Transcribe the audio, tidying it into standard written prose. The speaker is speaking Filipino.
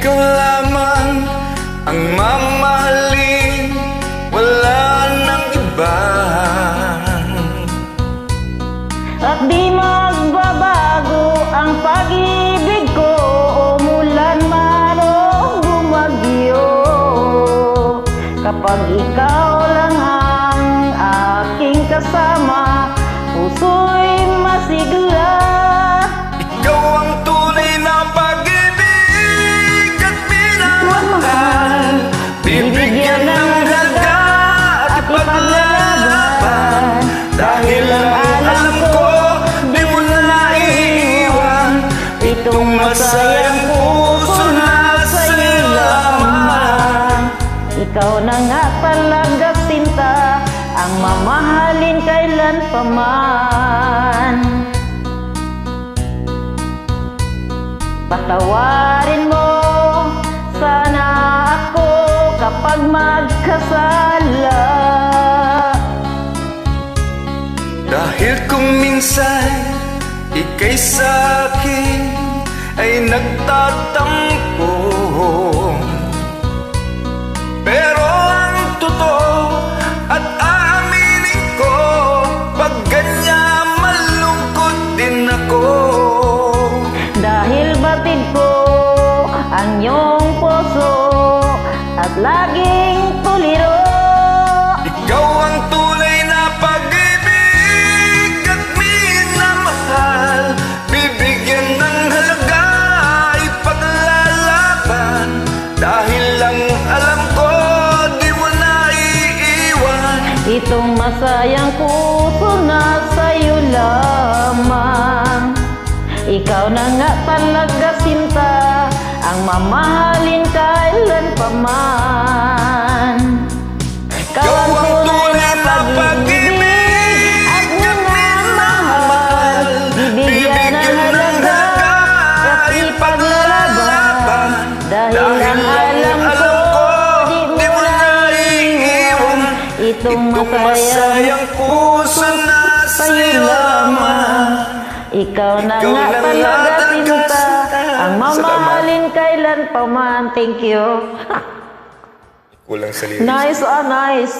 ikaw lamang ang mamahalin, wala nang iba. At di magbabago ang pag-ibig ko, umulan man o bumagyo. Kapag ikaw lang ang aking kasama, puso'y masigla. Ikaw ang tunay na pag-ibig at minamahal, bibigyan ng halaga at ipaglalaban. Dahil lang alam ko, di mo na naiiwan itong masayang puso na sa'yo lamang. Ikaw na nga talaga sinta, ang mamahalin kailan pa man. Patawarin mo sana ako kapag magkasala. Dahil kung minsan ika'y sa'kin ay nagtatampo, pero ang totoo at aaminin ko, pag ganyan malungkot din ako. Dahil batid ko ang iyong puso at laging tuliro. Ikaw ang tunay na pag-ibig at minamahal, bibigyan ng halaga, ipaglalaban. Dahil lang alam ko, di mo na iiwan Itong masayang puso na sa'yo lamang. Ikaw na nga talaga sinta, ang mamahalin kailan pa man. Ikaw ang tunay na pag-ibig at minamahal, bibigyan ng halaga at ipaglalaban. Dahil lang alam ko, di mo na iiwan itong masayang puso na sa'yo lamang. Ikaw na nga talaga sinta, ang mamahalin kailan pa man. Thank you. Kulang sa lyrics. Nice, nice.